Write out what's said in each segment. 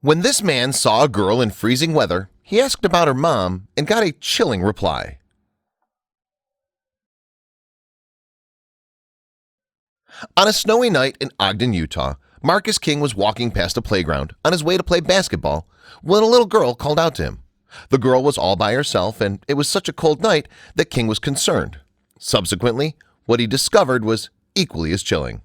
When this man saw a girl in freezing weather, he asked about her mom and got a chilling reply. On a snowy night in Ogden, Utah, Marcus King was walking past a playground on his way to play basketball when a little girl called out to him. The girl was all by herself, and it was such a cold night that King was concerned. Subsequently, what he discovered was equally as chilling.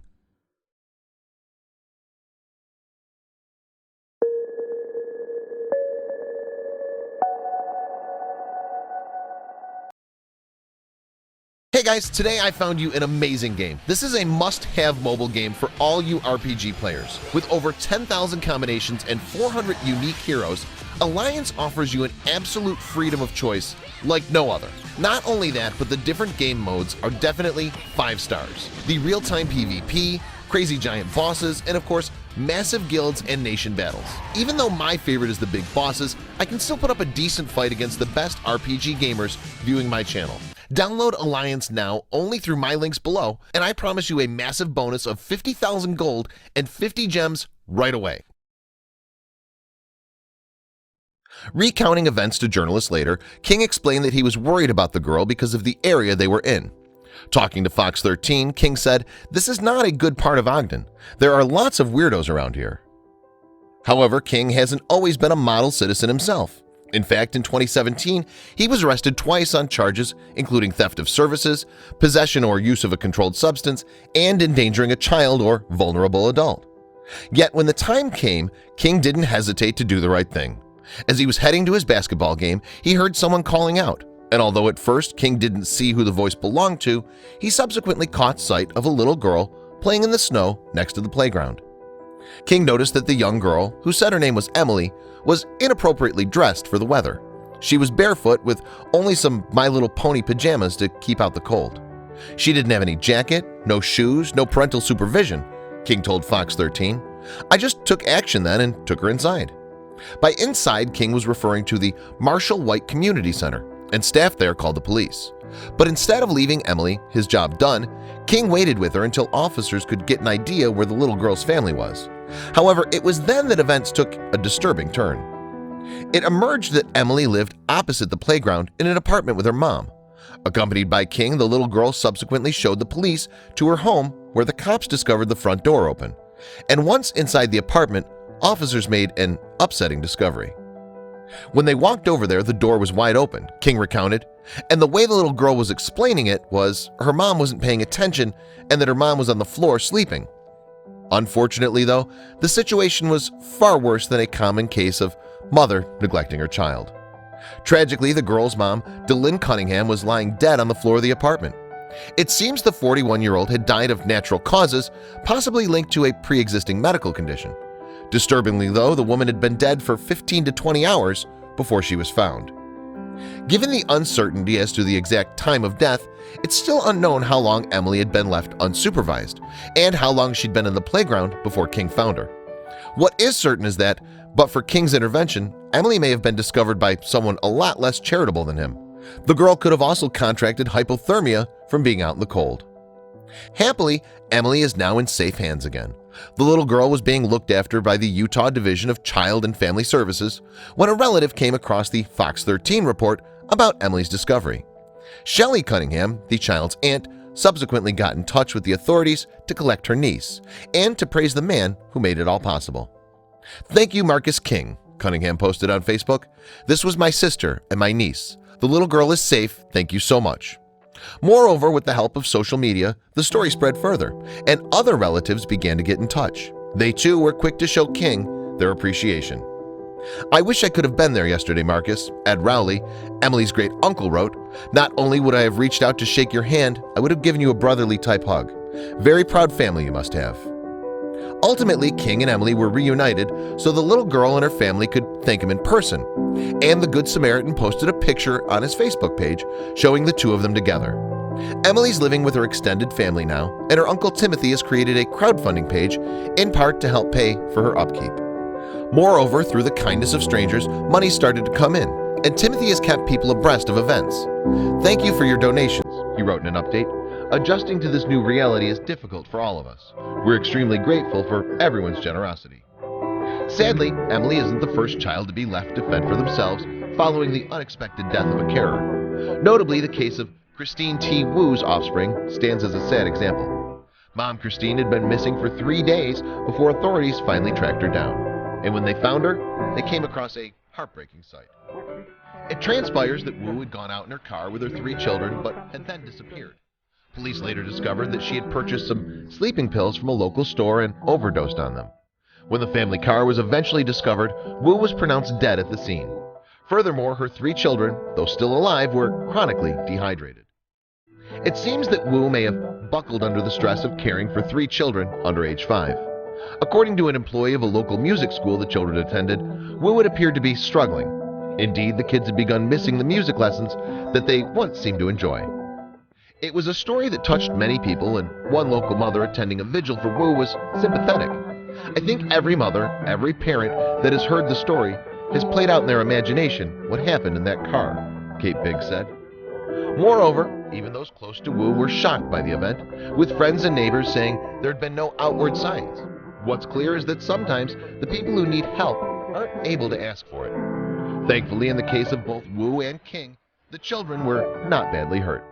Hey guys, today I found you an amazing game. This is a must-have mobile game for all you RPG players. With over 10,000 combinations and 400 unique heroes, Alliance offers you an absolute freedom of choice like no other. Not only that, but the different game modes are definitely 5 stars. The real-time PvP, crazy giant bosses, and of course, massive guilds and nation battles. Even though my favorite is the big bosses, I can still put up a decent fight against the best RPG gamers viewing my channel. Download Alliance now only through my links below, and I promise you a massive bonus of 50,000 gold and 50 gems right away. Recounting events to journalists later, King explained that he was worried about the girl because of the area they were in. Talking to Fox 13, King said, "This is not a good part of Ogden. There are lots of weirdos around here." However, King hasn't always been a model citizen himself. In fact, in 2017, he was arrested twice on charges including theft of services, possession or use of a controlled substance, and endangering a child or vulnerable adult. Yet when the time came, King didn't hesitate to do the right thing. As he was heading to his basketball game, he heard someone calling out, and although at first King didn't see who the voice belonged to, he subsequently caught sight of a little girl playing in the snow next to the playground. King noticed that the young girl, who said her name was Emily, was inappropriately dressed for the weather. She was barefoot with only some My Little Pony pajamas to keep out the cold. She didn't have any jacket, no shoes, no parental supervision, King told Fox 13. "I just took action then and took her inside." By inside, King was referring to the Marshall White Community Center, and staff there called the police. But instead of leaving Emily, his job done, King waited with her until officers could get an idea where the little girl's family was. However, it was then that events took a disturbing turn. It emerged that Emily lived opposite the playground in an apartment with her mom. Accompanied by King, the little girl subsequently showed the police to her home, where the cops discovered the front door open. And once inside the apartment, officers made an upsetting discovery. When they walked over there, the door was wide open, King recounted, and the way the little girl was explaining it was her mom wasn't paying attention and that her mom was on the floor sleeping. Unfortunately, though, the situation was far worse than a common case of mother neglecting her child. Tragically, the girl's mom, DeLynn Cunningham, was lying dead on the floor of the apartment. It seems the 41-year-old had died of natural causes, possibly linked to a pre-existing medical condition. Disturbingly, though, the woman had been dead for 15 to 20 hours before she was found. Given the uncertainty as to the exact time of death, it's still unknown how long Emily had been left unsupervised and how long she'd been in the playground before King found her. What is certain is that, but for King's intervention, Emily may have been discovered by someone a lot less charitable than him. The girl could have also contracted hypothermia from being out in the cold. Happily, Emily is now in safe hands again. The little girl was being looked after by the Utah Division of Child and Family Services when a relative came across the Fox 13 report about Emily's discovery. Shelley Cunningham, the child's aunt, subsequently got in touch with the authorities to collect her niece and to praise the man who made it all possible. "Thank you, Marcus King," Cunningham posted on Facebook. "This was my sister and my niece. The little girl is safe. Thank you so much." Moreover, with the help of social media, the story spread further, and other relatives began to get in touch. They too were quick to show King their appreciation. "I wish I could have been there yesterday, Marcus," Ed Rowley, Emily's great uncle, wrote. "Not only would I have reached out to shake your hand, I would have given you a brotherly type hug. Very proud family you must have." Ultimately, King and Emily were reunited so the little girl and her family could thank him in person, and the Good Samaritan posted a picture on his Facebook page showing the two of them together. Emily's living with her extended family now, and her uncle Timothy has created a crowdfunding page in part to help pay for her upkeep. Moreover, through the kindness of strangers, money started to come in, and Timothy has kept people abreast of events. "Thank you for your donations," he wrote in an update. "Adjusting to this new reality is difficult for all of us. We're extremely grateful for everyone's generosity." Sadly, Emily isn't the first child to be left to fend for themselves following the unexpected death of a carer. Notably, the case of Christine T. Wu's offspring stands as a sad example. Mom Christine had been missing for 3 days before authorities finally tracked her down. And when they found her, they came across a heartbreaking sight. It transpires that Wu had gone out in her car with her 3 children, but had then disappeared. Police later discovered that she had purchased some sleeping pills from a local store and overdosed on them. When the family car was eventually discovered, Wu was pronounced dead at the scene. Furthermore, her 3 children, though still alive, were chronically dehydrated. It seems that Wu may have buckled under the stress of caring for 3 children under age 5. According to an employee of a local music school the children attended, Wu had appeared to be struggling. Indeed, the kids had begun missing the music lessons that they once seemed to enjoy. It was a story that touched many people, and one local mother attending a vigil for Wu was sympathetic. I think every mother, every parent that has heard the story has played out in their imagination what happened in that car, Kate Biggs said. Moreover, even those close to Wu were shocked by the event, with friends and neighbors saying there had been no outward signs. What's clear is that sometimes the people who need help aren't able to ask for it. Thankfully, in the case of both Wu and King, the children were not badly hurt.